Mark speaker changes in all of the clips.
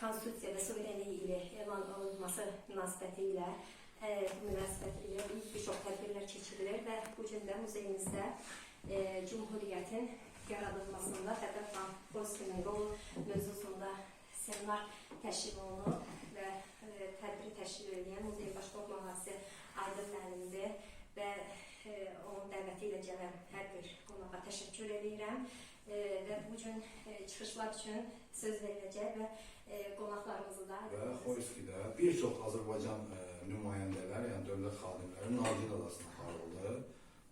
Speaker 1: konstitusiya və suverenliyi ilə elan olunması münasibətilə bir çox tədbirlər keçirilir və bu gün də muzeyimizdə Cumhuriyyətin yaradılmasında Fəqət xan Xoyskinin rolu mövzusunda seminar təşkil olunub və tədbiri təşkil edən muzeyin baş qohumluğu Aydın müəllimdir və onun dəvəti ilə gələn hər bir qonağa təşəkkür edirəm və bu gün çıxışlar üçün söz veriləcək və qonaqlarımızı da
Speaker 2: Xoyskidə bir çox Azərbaycan nümayəndələr, yəni dövlət xadimləri Nagin adasına aparıldı.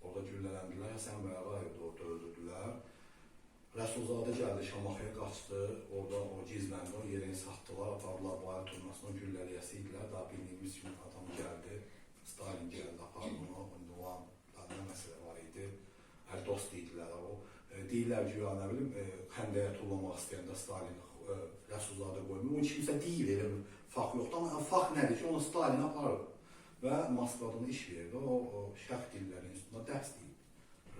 Speaker 2: Orada güllələndilər, Həsən bəy Ağayev də orada öldürdülər. Rəsulzadə gəldi, Şamaxıya qaçdı, orada o gizləndi, o yerini satdılar, apardılar bayır turnasına, gülləliyəsi idilər. Daha bildiyimiz kimi adam gəldi, Stalin gəldi, apardı onu, olan nə məsələ var idi. Hər dost idilər o. Deyirlər ki, ya nə bilim, xəndəyə tullamaq istəyəndə Stalin Rəsulzadə qoymuyor. O kimsə deyil, elə bir fakt yoxdur, amma fakt nədir ki, onu Stalin aparır və Moskvada iş verdi. O şərq dilləri institutunda dərs deyib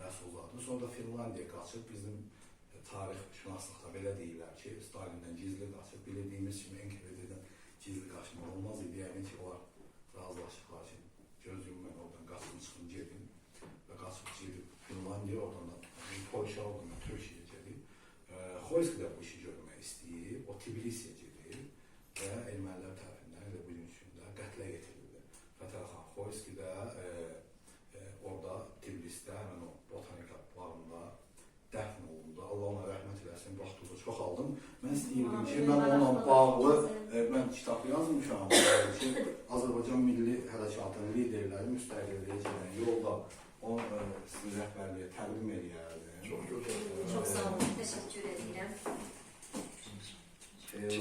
Speaker 2: Rəsulzadə. Sonra da Finlandiyaya qaçıb, bizim tarix şünaslıqda belə deyirlər ki, Stalindən gizli qaçıb, bildiğimiz kimi NKVD-dən gizli qaçmaq olmaz idi. Yəni ki, onlar razılaşıqlar ki, göz yummayın, oradan qaçın, çıxın, gedin və qaçıb gedib Finlandiya, oradan da Polşa, oradan da Türkiyə gedib. Xoyski də bu işi görmək istəyib, o Tbilisiyə gedib və ermənilər tərəfindən elə bu gün üçün qətlə yetirildi. Fətəli xan Xoyski də orada Tbilisdə, həmin o botanika bağında dəfn olundu. Allah ona rəhmət eləsin, vaxtınızı çox aldım. Mən istəyirdim ki, mən onunla bağlı, mən kitab yazmışam ki, Azərbaycan Milli Hərəkatının liderləri müstəqilliyə gələn yolda onu sizin rəhbərliyə təqdim edərdim.
Speaker 1: Çox sağ olun, təşəkkür edirəm.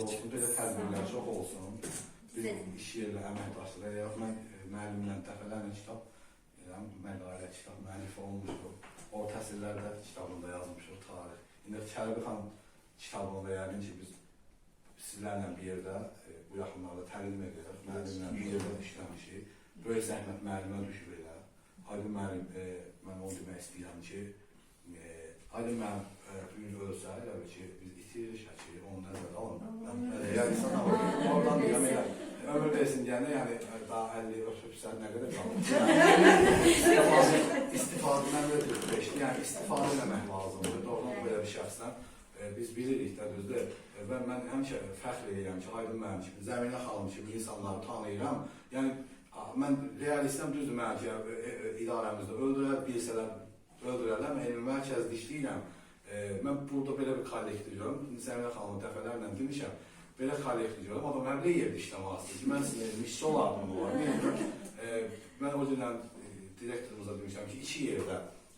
Speaker 2: Olsun, belə tədbirlər çox olsun. Bizim iş yerlə əməkdaşları, mən müəllimlə dəfələrlə kitab, məqalə kitab müəllifi olmuşdur. Orta əsrlərdə kitabında yazmışıq tarix. İndi Kərbi xan kitabında yəqin ki, biz sizlərlə bir yerdə bu yaxınlarda təqdim edirik. Müəllimlə bir yerdə işləmişik. Böyük zəhmət müəllimə düşür elə. Aydın müəllim, mən onu demək istəyirəm ki, Aydın müəllim bugün ölsə, elə ki, biz itiririk şəkili, onu nəzərə alın. Yəni, oradan deyəm, ömür versin deyəndə, yəni, daha 50 öpübsən nə qədər qalır? İstifadə məndə beşdir, yəni istifadə eləmək lazımdır. Doğrudan belə bir şəxsdən biz bilirik də düzdür. Və mən həmişə fəxr edirəm ki, Aydın müəllim kimi, Zəminə xanım kimi insanları tanıyıram. Yəni, mən realistəm düzdür mənə ki, idarəmizdə öldürərlər, mən elmi mərkəzdə işləyirəm. Mən burada belə bir kollektiv görürəm. Zəminə xanımı dəfələrlə demişəm. Belə kollektiv görürəm. Adam hər bir yerdə işləməlidir ki, mən sizin işçi olardım olar. Mən o günlə direktorumuza demişəm ki, 2 yerdə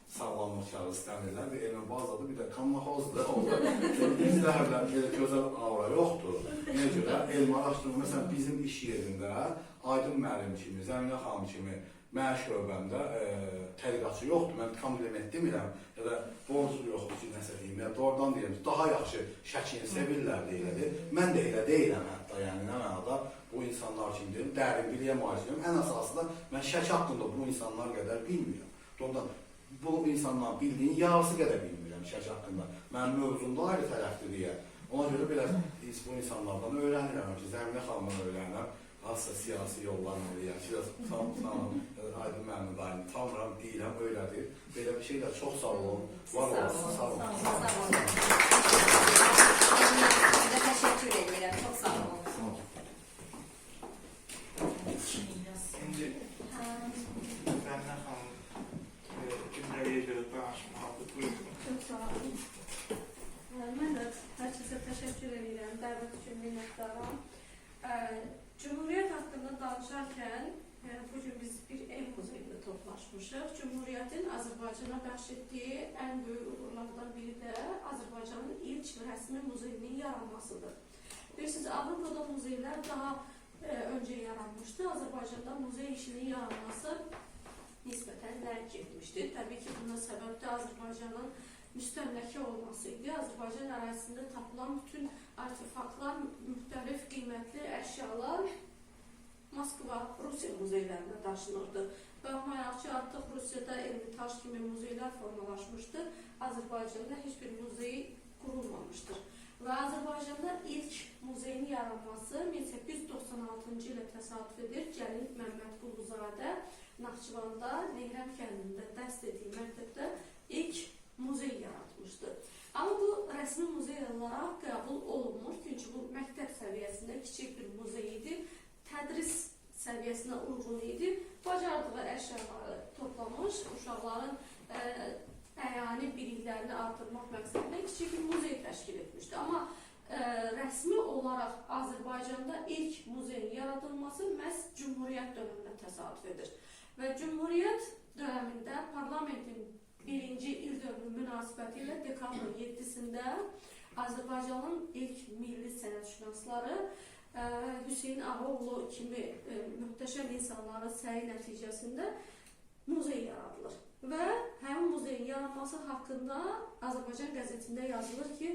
Speaker 2: sağlamlıq kağıdı istəmirlər və elmi bazadır, bir də kanmaxozdur. Bizdə hələ belə gözəl aura yoxdur. Nə görə? Elmi araşdırma, məsələn, bizim iş yerində Aydın müəllim kimi, Zəminə xanım kimi mənim şöbəmdə tədqiqatçı yoxdur. Mən kompliment demirəm ya da borclu yoxdur ki, nəsə deyim. Ya doğrudan deyirəm ki, daha yaxşı şəkini sevirlər deyilədir. Mən də elə deyiləm hətta, yəni nə mənada bu insanlar kimi deyim, dərin biliyə malik deyim. Ən əsası da mən şək haqqında bu insanlar qədər bilmirəm. Doğrudan bu insanların bildiyin yarısı qədər bilmirəm şək haqqında. Mənim mövzumda ayrı tərəfdir deyə. Ona görə belə bu insanlardan öyrənirəm ki, Zəminə xanımdan öyrənirəm. Hansısa siyasi yollarla eləyəm ki, Aydın müəllim daimi tanıram, deyirəm, öylədir. Belə bir şey də çox sağ olun, var olsun, sağ olun.
Speaker 1: Sizə təşəkkür edirəm, çox sağ olun.
Speaker 3: Şimdi Zəminə xanım cümləyə görə danışmalıdır. Buyurun.
Speaker 4: Çox sağ olun. Mən də hər kəsə təşəkkür edirəm, dəvət üçün minnətdaram. Cumhuriyyət haqqında danışarkən, bugün biz bir ev muzeyində toplaşmışıq. Cumhuriyyətin Azərbaycana bəxş etdiyi ən böyük uğurlardan biri də Azərbaycanın ilk rəsmi muzeyinin yaranmasıdır. Bilirsiniz, Avropada muzeylər daha öncə yaranmışdı. Azərbaycanda muzey işinin yaranması nisbətən ləng getmişdi. Təbii ki, buna səbəb də Azərbaycanın müstəmləkə olması idi. Azərbaycan ərazisində tapılan bütün artefaktlar, müxtəlif qiymətli əşyalar Moskva, Rusiya muzeylərinə daşınırdı. Baxmayaraq ki, artıq Rusiyada Ermitaş kimi muzeylər formalaşmışdır. Azərbaycanda heç bir muzey qurulmamışdır. və Azərbaycanda ilk muzeyin yaranması 1896-cı ilə təsadüf edir. Gəlin Məmməd Quluzadə Naxçıvanda Nehrəm kəndində dərs etdiyi məktəbdə ilk muzey yaratmışdır. Amma bu rəsmi muzey olaraq qəbul olunmur, çünki bu məktəb səviyyəsində kiçik bir muzey idi, tədris səviyyəsinə uyğun idi. Bacardığı əşyaları toplamış, uşaqların əyani biliklərini artırmaq məqsədində kiçik bir muzey təşkil etmişdi. Amma rəsmi olaraq Azərbaycanda ilk muzeyin yaradılması məhz Cümhuriyyət dövründə təsadüf edir. Və Cümhuriyyət dövründə parlamentin birinci il dövrü münasibəti ilə dekabrın 7-sində Azərbaycanın ilk milli sənətşünasları Hüseyin Ağaoğlu kimi möhtəşəm insanların səyi nəticəsində muzey yaradılır. Və həmin muzeyin yaranması haqqında Azərbaycan qəzetində yazılır ki,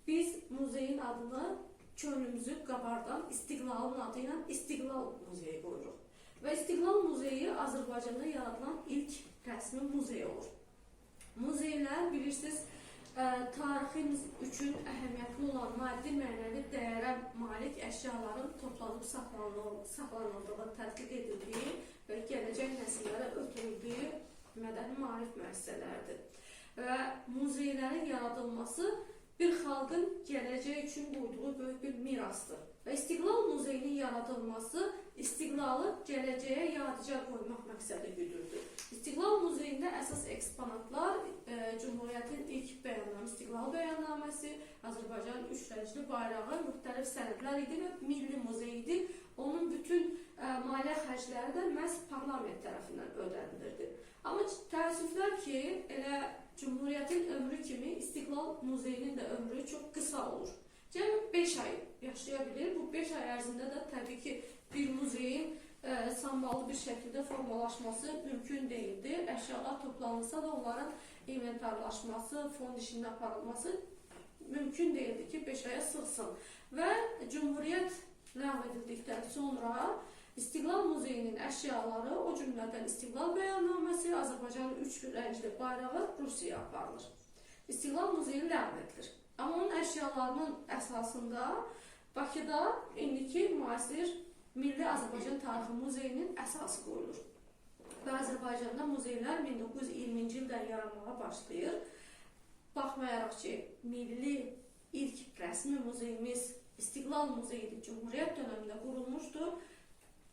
Speaker 4: biz muzeyin adını könlümüzü qabardan İstiqlalın adı ilə İstiqlal muzeyi qoyuruq. Və İstiqlal muzeyi Azərbaycanda yaradılan ilk rəsmi muzey olur. Muzeylər, bilirsiniz, tariximiz üçün əhəmiyyətli olan maddi mənəvi dəyərə malik əşyaların toplanıb saxlanıldığı, tədqiq edildiyi və gələcək nəsillərə ötürüldüyü mədəni maarif müəssisələridir. Və muzeylərin yaradılması bir xalqın gələcək üçün qoyduğu böyük bir mirasdır. Və İstiqlal muzeyinin yaradılması İstiqlalı gələcəyə yadigar qoymaq məqsədi güdürdür. İstiqlal muzeyində əsas eksponatlar Cümhuriyyətin ilk bəyannaməsi, İstiqlal bəyannaməsi, Azərbaycanın üç rəngli bayrağı, müxtəlif sənədlər idi və milli muzey idi. Onun bütün maliyyə xərcləri də məhz parlament tərəfindən ödənilirdi. Amma təəssüflər ki, elə Cümhuriyyətin ömrü kimi İstiqlal muzeyinin də ömrü çox qısa olur. Cəmi 5 ay yaşaya bilir. Bu 5 ay ərzində də təbii ki, bir muzeyin sambalı bir şəkildə formalaşması mümkün deyildi. Əşyalar toplanılsa da onların inventarlaşması, fond işinin aparılması mümkün deyildi ki, 5 aya sığsın. Və Cümhuriyyət ləğv edildikdən sonra İstiqlal muzeyinin əşyaları, o cümlədən İstiqlal bəyannaməsi, Azərbaycanın üç rəngli bayrağı Rusiyaya aparılır. İstiqlal muzeyi ləğv edilir. Amma onun əşyalarının əsasında Bakıda indiki müasir Milli Azərbaycan Tarixi Muzeyinin əsası qoyulur. Və Azərbaycanda muzeylər 1920-ci ildən yaranmağa başlayır. Baxmayaraq ki, milli ilk rəsmi muzeyimiz İstiqlal muzeyidir, Cümhuriyyət dönəmində qurulmuşdur.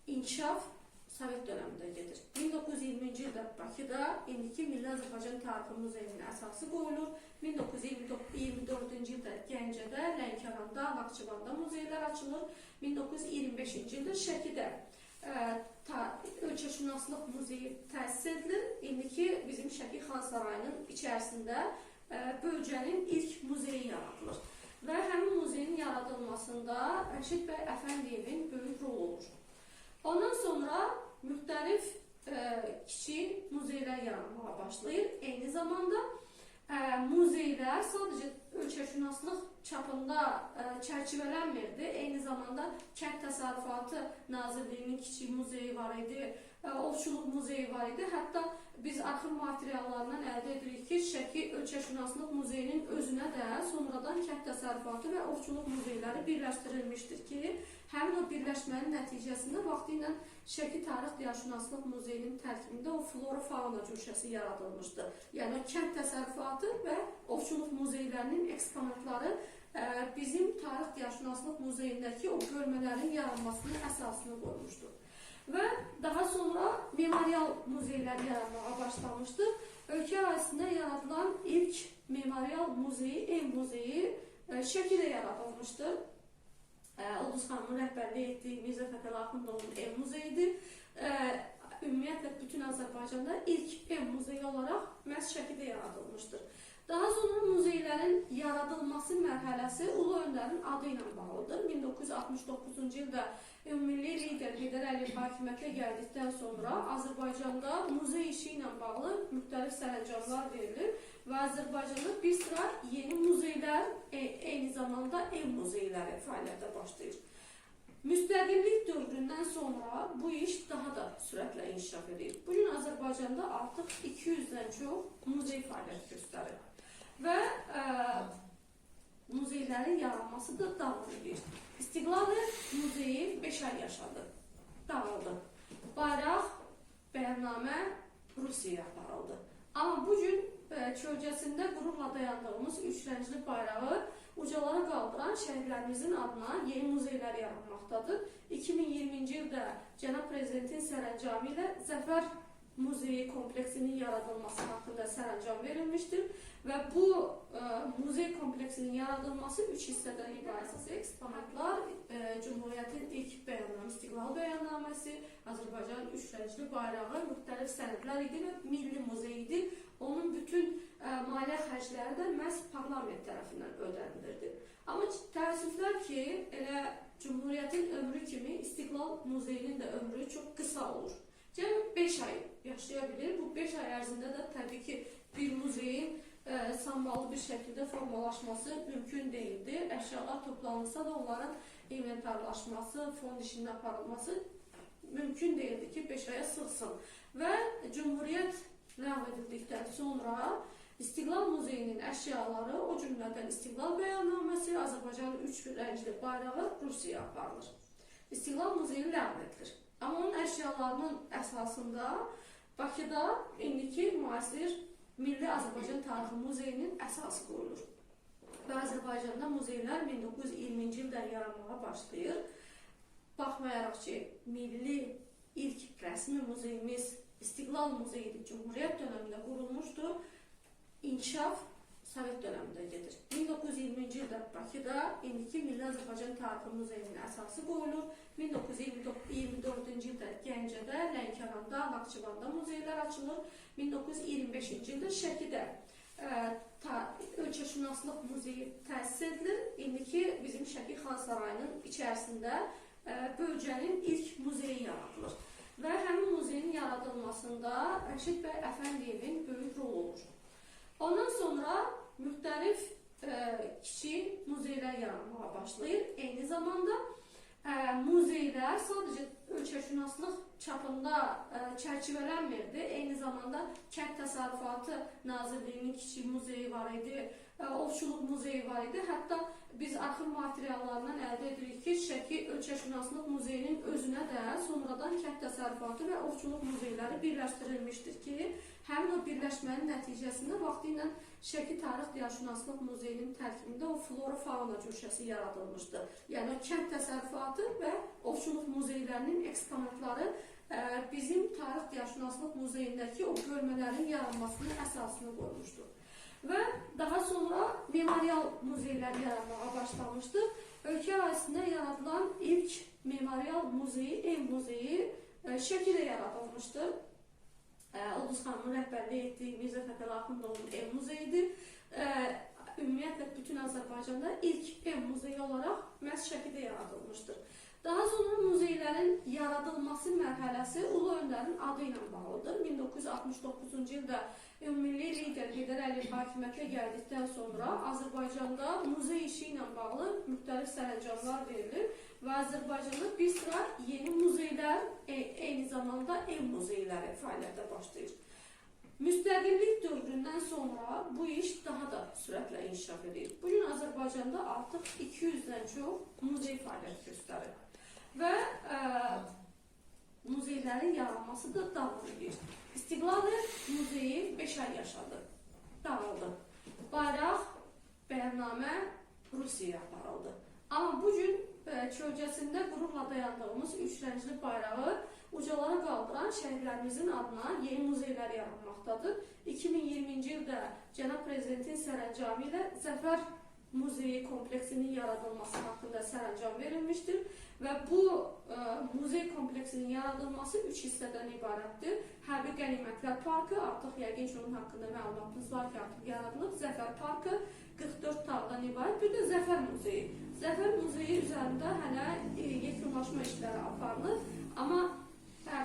Speaker 4: İnkişaf Sovet dönəmində gedir. 1920-ci ildə Bakıda indiki Milli Azərbaycan Tarixi Muzeyinin əsası qoyulur. 1924-cü ildə Gəncədə, Lənkəranda, Naxçıvanda muzeylər açılır. 1925-ci ildə Şəkidə ölkəşünaslıq muzeyi təsis edilir. İndiki bizim Şəki Xan Sarayının içərisində bölgənin ilk muzeyi yaradılır. Və həmin muzeyin yaradılmasında Rəşid bəy Əfəndiyevin böyük rol olur. Ondan sonra müxtəlif kiçik muzeylər yaranmağa başlayır. Eyni zamanda muzeylər sadəcə ölkəşünaslıq çapında çərçivələnmirdi. Eyni zamanda Kənd Təsərrüfatı Nazirliyinin kiçik muzeyi var idi, ovçuluq muzeyi var idi. Hətta biz arxiv materiallarından əldə edirik ki, Şəki Ölkəşünaslıq Muzeyinin özünə də sonradan Kənd Təsərrüfatı və ovçuluq muzeyləri birləşdirilmişdir ki, həmin o birləşmənin nəticəsində vaxtilə Şəki Tarix Diyarşünaslıq Muzeyinin tərkibində o flora-fauna cümləsi yaradılmışdı. Yəni kənd təsərrüfatı və ovçuluq muzeylərinin eksponatları bizim Tarix Diyarşünaslıq Muzeyindəki o bölmələrin yaranmasının əsasını qoymuşdur. Və daha sonra memorial muzeylər yaranmağa başlamışdı. Ölkə ərazisində yaradılan ilk memorial muzeyi, ev muzeyi Şəkidə yaradılmışdır. Ulduz xanımın rəhbərlik etdiyi Mirzə Fətəli Axundovun ev muzeyidir. Ümumiyyətlə, bütün Azərbaycanda ilk ev muzeyi olaraq məhz Şəkidə yaradılmışdır. Daha sonra muzeylərin yaradılması mərhələsi Ulu Öndərin adı ilə bağlıdır. 1969-cu ildə Ümummilli lider Heydər Əliyev hakimiyyətə gəldikdən sonra Azərbaycanda muzey işi ilə bağlı müxtəlif sərəncamlar verilir və Azərbaycanda bir sıra yeni muzeylər, eyni zamanda ev muzeyləri fəaliyyətə başlayır. Müstəqillik dövründən sonra bu iş daha da sürətlə inkişaf edir. Bugün Azərbaycanda artıq 200-dən çox muzey fəaliyyət göstərir. Və muzeylərin yaranması da davam edir. İstiqlal Muzeyi 5 ay yaşadı, dağıldı. Bayraq, bəyannamə Rusiyaya aparıldı. Amma bugün kölgəsində qürurla dayandığımız üç rəngli bayrağı ucalara qaldıran şəhidlərimizin adına yeni muzeylər yaranmaqdadır. 2020-ci ildə Cənab Prezidentin sərəncamı ilə Zəfər Muzeyi kompleksinin yaradılması haqqında sərəncam verilmişdir və bu muzey kompleksinin yaradılması 3 hissədən ibarət eksponatlar, Cumhuriyyətin ilk bəyannamə, İstiqlal bəyannaməsi, Azərbaycanın üç rəngli bayrağı, müxtəlif sənədlər idi və milli muzey idi. Onun bütün maliyyə xərcləri də məhz parlament tərəfindən ödənilirdi. Amma təəssüflər ki, elə Cumhuriyyətin ömrü kimi İstiqlal Muzeyinin də ömrü çox qısa olur. Cəmi 5 ay yaşaya bilir. Bu 5 ay ərzində də təbii ki, bir muzeyin sammalı bir şəkildə formalaşması mümkün deyildi. Əşyalar toplanırsa da onların inventarlaşması, fond işinin aparılması mümkün deyildi ki, 5 aya sığsın. Və Cumhuriyyət ləğv edildikdən sonra İstiqlal Muzeyinin əşyaları, o cümlədən İstiqlal bəyannaməsi, Azərbaycanın üç rəngli bayrağı Rusiyaya aparılır. İstiqlal Muzeyi ləğv edilir. Amma onun əşyalarının əsasında Bakıda indiki müasir Milli Azərbaycan Tarixi Muzeyinin əsası qoyulur. Və Azərbaycanda muzeylər 1920-ci ildən yaranmağa başlayır. Baxmayaraq ki, milli ilk rəsmi muzeyimiz İstiqlal Muzeyidir, Cumhuriyyət dönəmində qurulmuşdur. İnkişaf Sovet dönəmində gedir. 1920-ci ildə Bakıda indiki Milli Azərbaycan Tarixi Muzeyinin əsası qoyulur. 1924-cü ildə Gəncədə, Lənkəranda, Naxçıvanda muzeylər açılır. 1925-ci ildə Şəkidə Ölkəşünaslıq Muzeyi təsis edilir. İndiki bizim Şəki Xan Sarayının içərisində bölgənin ilk muzeyi yaradılır. Və həmin muzeyin yaradılmasında Rəşid bəy Əfəndiyevin böyük rolu olur. Ondan sonra müxtəlif kiçik muzeylər yaranmağa başlayır. Eyni zamanda muzeylər sadəcə ölkəşünaslıq çapında çərçivələnmirdi. Eyni zamanda Kənd Təsərrüfatı Nazirliyinin kiçik muzeyi var idi, Ovçuluq muzeyi var idi. Hətta biz arxiv materiallarından əldə edirik ki, Şəki Ölkəşünaslıq Muzeyinin özünə də sonradan Kənd Təsərrüfatı və Ovçuluq muzeyləri birləşdirilmişdir ki, həmin o birləşmənin nəticəsində vaxtı ilə Şəki Tarix Diyarşünaslıq Muzeyinin tərkibində o flora-fauna cürşəsi yaradılmışdı. Yəni o kənd təsərrüfatı və ovçuluq muzeylərinin eksponatları bizim Tarix Diyarşünaslıq Muzeyindəki o bölmələrin yaranmasının əsasını qoymuşdur. Və daha sonra memorial muzeylər yaranmağa başlamışdı. Ölkə ərazisində yaradılan ilk memorial muzeyi, ev muzeyi Şəkidə yaradılmışdı. Ulduz xanımın rəhbərlik etdiyi Mirzə Fətəli Axundovun ev muzeyidir. Ümumiyyətlə bütün Azərbaycanda ilk ev muzeyi olaraq məhz Şəkidə yaradılmışdır. Daha sonra muzeylərin yaradılması mərhələsi Ulu Öndərin adı ilə bağlıdır. 1969-cu ildə Ümummilli lider Heydər Əliyev hakimiyyətə gəldikdən sonra Azərbaycanda muzey işi ilə bağlı müxtəlif sərəncamlar verilir və Azərbaycanda bir sıra yeni muzeylər, eyni zamanda ev muzeyləri fəaliyyətə başlayır. Müstəqillik dövründən sonra bu iş daha da sürətlə inkişaf edir. Bugün Azərbaycanda artıq 200-dən çox muzey fəaliyyət göstərir və muzeylərin yaranması da davam edir. İstiqlal Muzeyi 5 ay yaşadı, dağıldı. Bayraq, bəyannamə Rusiyaya aparıldı. Amma bugün kölgəsində qürurla dayandığımız üç rəngli bayrağı ucalara qaldıran şəhidlərimizin adına yeni muzeylər yaranmaqdadır. 2020-ci ildə Cənab Prezidentin sərəncamı ilə Zəfər Muzeyi kompleksinin yaradılması haqqında sərəncam verilmişdir və bu muzey kompleksinin yaradılması 3 hissədən ibarətdir. Hərbi Qənimətlər Parkı, artıq yəqin ki, onun haqqında məlumatınız var ki, artıq yaradılıb. Zəfər Parkı 44 tağdan ibarət, bir də Zəfər Muzeyi. Zəfər Muzeyi üzərində hələ yekunlaşma işləri aparılır. Amma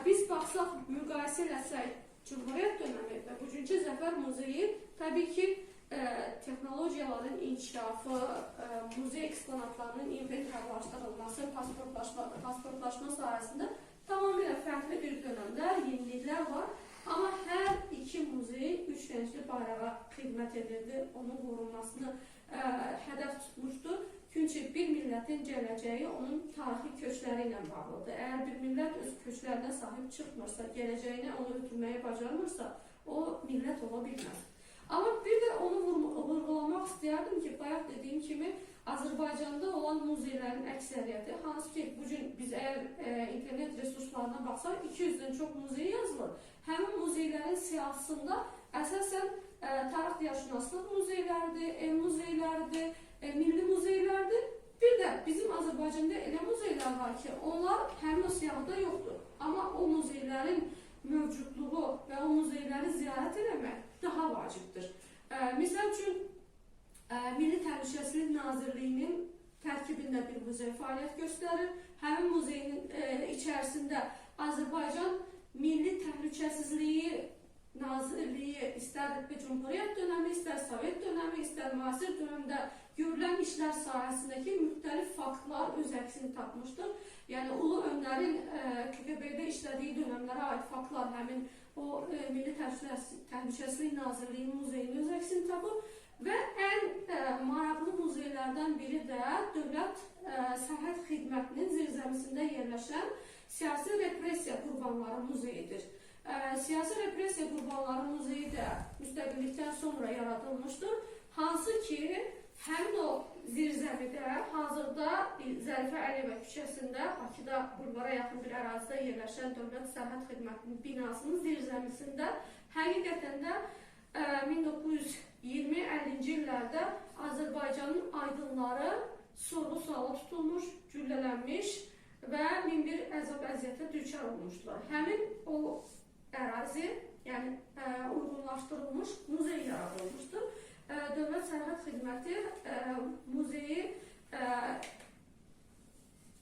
Speaker 4: biz baxsaq, müqayisə eləsək, Cumhuriyyət dönəmi və bugünkü Zəfər Muzeyi təbii ki, texnologiyaların inkişafı, muzey eksponatlarının inventarlaşdırılması, pasportlaşma sayəsində tamamilə fərqli bir dönəmdə yeniliklər var Amma hər iki muzey üç renkli bayrağa xidmət edirdi, onun qorunmasını hədəf tutmuşdu. Çünki bir millətin gələcəyi onun tarixi kökləri ilə bağlıdır. Əgər bir millət öz köklərinə sahib çıxmırsa, gələcəyini onu ötürməyi bacarmırsa, o millət ola bilməz. Amma bir də onu vurğulamaq istəyərdim ki, bayaq dediyim kimi, Azərbaycanda olan muzeylərin əksəriyyəti, hansı ki, bugün biz əgər internet resurslarına baxsaq, 200-dən çox muzey yazılır. Həmin muzeylərin siyahısında əsasən tarix diyarşünaslıq muzeyləridir, el muzeyləridir, milli muzeylərdir. Bir də bizim Azərbaycanda elə muzeylər var ki, onlar həmin o siyahıda yoxdur. Amma o muzeylərin mövcudluğu və o muzeyləri ziyarət etmək daha vacibdir. Misal üçün, Milli Təhlükəsizlik Nazirliyinin tərkibində bir muzey fəaliyyət göstərir. Həmin muzeyin içərisində Azərbaycan Milli Təhlükəsizliyi Nazirliyi istər Cumhuriyyət dönəmi, istər Sovet dönəmi, istər müasir dönəmdə görülən işlər sahəsindəki müxtəlif faktlar öz əksini tapmışdır. Yəni, Ulu Öndərin KGB-də işlədiyi dönəmlərə aid faktlar həmin o Milli Təhlükəsizlik Nazirliyi muzeyinin öz əksini tapıb və ən maraqlı muzeylərdən biri də Dövlət Sərhəd Xidmətinin zirzəmisində yerləşən Siyasi Repressiya Qurbanları Muzeyidir. Siyasi Repressiya Qurbanları Muzeyi də müstəqillikdən sonra yaradılmışdır. Hansı ki, həmin o zirzəmidə hazırda Zərifə Əliyeva küçəsində, Bakıda bulvara yaxın bir ərazidə yerləşən Dövlət Sərhəd Xidmətinin binasının zirzəmisində həqiqətən də 1920-50-ci illərdə Azərbaycanın aydınları sorğu-suala tutulmuş, güllələnmiş və min bir əzab-əziyyətə düçar olmuşdular. Həmin o ərazi, yəni uyğunlaşdırılmış muzey yaradılmışdır. Dövlət Sərhəd Xidməti muzeyi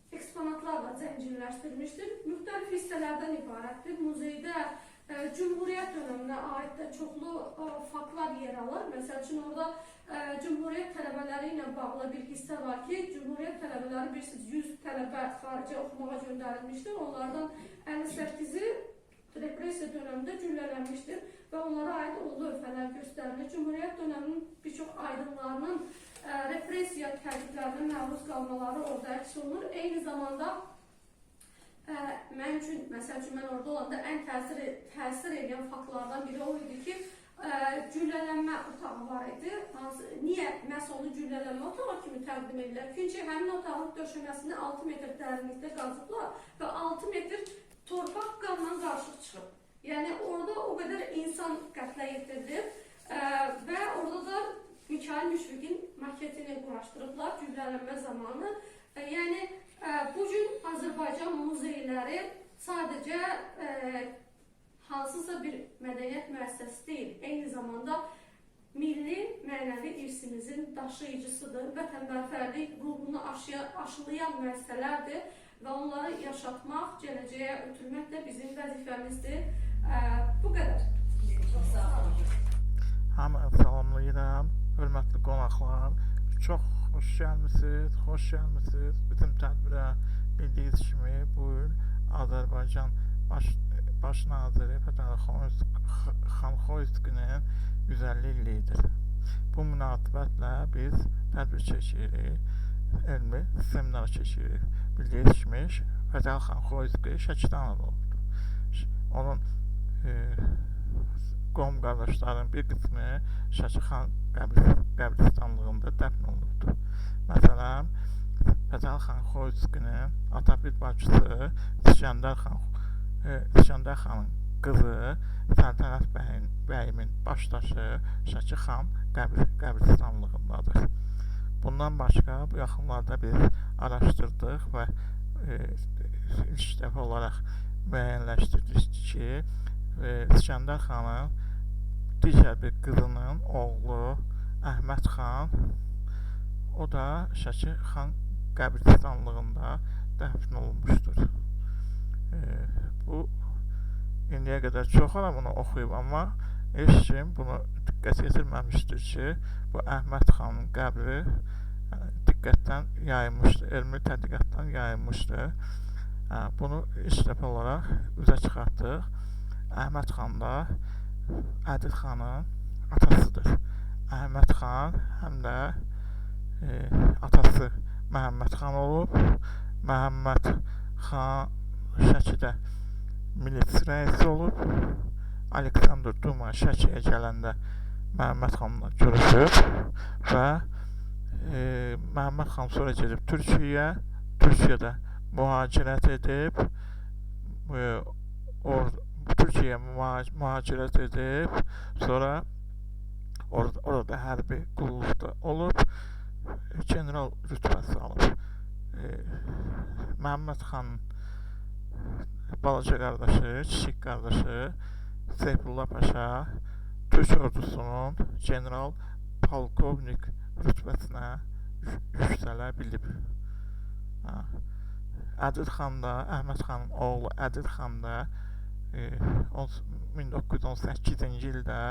Speaker 4: eksponatlarla zənginləşdirmişdir. Müxtəlif hissələrdən ibarətdir. Muzeydə Cumhuriyyət dönəminə aid də çoxlu faktlar yer alır. Məsəl üçün, orada Cumhuriyyət tələbələri ilə bağlı bir hissə var ki, Cumhuriyyət tələbələri 100 tələbə xaricə oxumağa göndərilmişdir. Onlardan 58-i repressiya dönəmində güllələnmişdir və onlara aid o lövhələr göstərilir. Cumhuriyyət dönəminin bir çox aydınlarının repressiya təqiblərinə məruz qalmaları orada əks olunur. Eyni zamanda mən üçün, məsəl üçün, mən orada olanda ən təsir edən faktlardan biri o idi ki, güllələnmə otağı var idi. Niyə məhz onu güllələnmə otağı kimi təqdim edirlər? Çünki həmin otağın döşəməsini 6 metr dərinlikdə qazıblar və 6 metr torpaq qanla qarışıq çıxıb. Yəni, orada o qədər insan qətlə yetirilib və orada da Mikhail Müşfiqin maketini quraşdırıblar güllələnmə zamanı. Yəni, bugün Azərbaycan muzeyləri sadəcə hansısa bir mədəniyyət müəssisəsi deyil, eyni zamanda milli mənəvi irsimizin daşıyıcısıdır, vətənpərvərlik ruhunu aşılayan müəssisələrdir və onları yaşatmaq, gələcəyə ötürmək də bizim vəzifəmizdir. Bu qədər.
Speaker 1: Çox sağ olun.
Speaker 3: Hamı salamlayıram, hörmətli qonaqlar. Çox xoş gəlmisiniz, Bizim tədbirə bildiyiniz kimi bu il Azərbaycan Baş Naziri Fətəli Xan Xoyskinin 150 illiyidir. Bu münasibətlə biz tədbir çəkirik, elmi seminar çəkirik. Bildiyiniz kimi Fətəli Xan Xoyski Şəkidən olubdur. Onun qom qardaşların bir qismi Şəki xan qəbristanlığında dəfn olunubdur. Məsələn, Fətəli xan Xoyskinin ata bir bacısı İskəndər xanın qızı Səltənət bəyimin başdaşı Şəki xan qəbristanlığındadır. Bundan başqa bu yaxınlarda biz araşdırdıq və ilk dəfə olaraq müəyyənləşdirdik ki, İskəndər xanın digər bir qızının oğlu Əhməd xan, o da Şəki xan qəbristanlığında dəfn olunmuşdur. Bu, indiyə qədər çox adam bunu oxuyub, amma heç kim bunu diqqət yetirməmişdir ki, bu Əhməd xanın qəbri diqqətdən yayılmışdır, elmi tədqiqatdan yayılmışdır. Bunu ilk dəfə olaraq üzə çıxartdıq. Əhməd xan da Ədil xanın atasıdır. Əhməd xan həm də atası Məhəmməd xan olub. Məhəmməd xan Şəkidə milis rəisi olub. Aleksandr Duma Şəkiyə gələndə Məhəmməd xanla görüşüb və Məhəmməd xan sonra gedib Türkiyəyə. Türkiyədə mühacirət edib. Türkiyəyə mühacirət edib. Sonra orada hərbi qulluqda olub. General rütbəsi alıb. Məhəmməd xanın balaca qardaşı, kiçik qardaşı Seyfullah Paşa Türk ordusunun general polkovnik rütbəsinə yüksələ bilib. Ədil xan da, Əhməd xanın oğlu Ədil xan da 1918-ci ildə,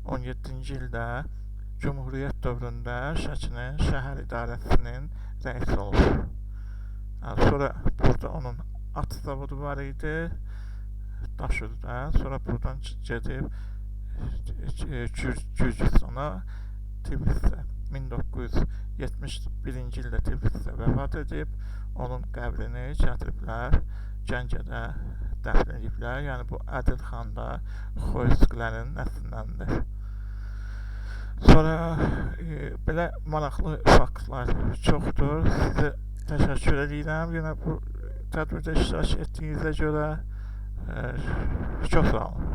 Speaker 3: 17-ci ildə Cumhuriyyət dövründə Şəkinin şəhər idarəsinin rəisi olub. Sonra burada onun at zavodu var idi, Daşürdə. Sonra buradan gedib Gürcüstana, Tiflisdə 1971-ci ildə Tiflisdə vəfat edib. Onun qəbrini gətiriblər, Gəncədə dəfn ediblər. Yəni bu Ədil xan da Xoysklərin nəslindəndir. Sonra belə maraqlı faktlar çoxdur. Sizə təşəkkür edirəm. Yenə bu tədbirdə iştirak etdiyinizə görə çox sağ olun.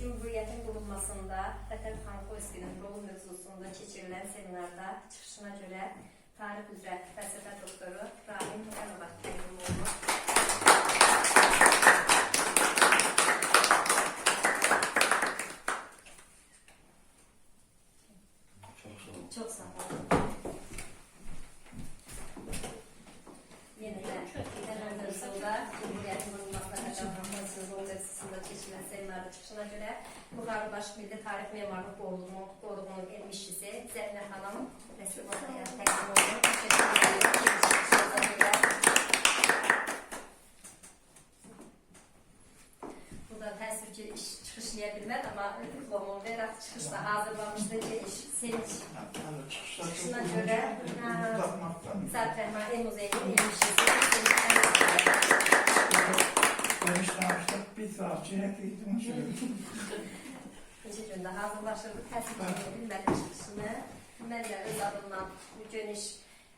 Speaker 1: Cumhuriyyətin qurulmasında Fətəli xan Xoyskinin rolu mövzusunda keçirilən seminarda çıxışına görə tarix üzrə fəlsəfə doktoru Rahim Həsənova təqdim olunur. Çox sağ olun. Yenə də Fətəli mövzusunda Cumhuriyyətin qurulmasına Fətəli xan Xoyskinin rolu mövzusunda keçirilən seminarda çıxışına görə Buxarıbaş Milli Tarix Memarlıq Qoruğunun elm işçisi Zəminə xanım Rəsulullah təqdim olunur. Təşəkkür edirəm. Burada təəssüf ki, çıxışlaya bilmədi, amma diplomu verək çıxışda hazırlamışdı ki, sevinç çıxışına görə Zərfərman El Muzeyinin elm işçisi İkinci gündə hazırlaşırdı, təəssüf bilmədi çıxışını. Mən də öz adımdan bu geniş,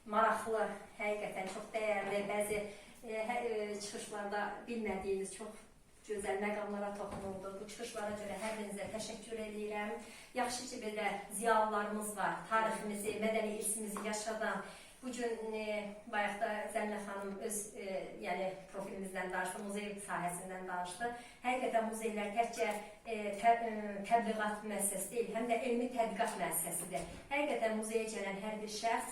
Speaker 1: maraqlı, həqiqətən çox dəyərli, bəzi çıxışlarda bilmədiyiniz çox gözəl məqamlara toxunuldu. Bu çıxışlara görə hər birinizə təşəkkür edirəm. Yaxşı ki, belə ziyalılarımız var, tariximizi, mədəni irsimizi yaşadan. Bugün bayaqda Zəminə xanım öz profilimizdən danışdı, muzey sahəsindən danışdı. Həqiqətən muzeylər təkcə təbliğat müəssisəsi deyil, həm də elmi tədqiqat müəssisəsidir. Həqiqətən muzeyə gələn hər bir şəxs,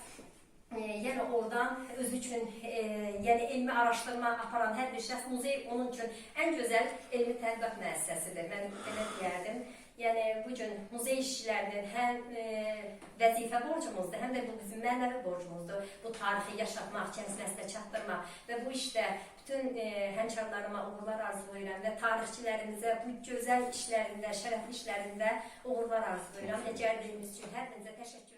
Speaker 1: yəni oradan özü üçün elmi araşdırma aparan hər bir şəxs, muzey onun üçün ən gözəl elmi tədqiqat müəssisəsidir. Mən belə deyərdim. Yəni, bugün muzey işçilərinin həm vəzifə borcumuzdur, həm də bu bizim mənəvi borcumuzdur. Bu tarixi yaşatmaq, kənd nəslə çatdırmaq və bu işdə bütün həmkarlarıma uğurlar arzulayıram və tarixçilərimizə bu gözəl işlərində, şərəfli işlərində uğurlar arzulayıram və gəldiyimiz üçün hər birinizə təşəkkür edirəm.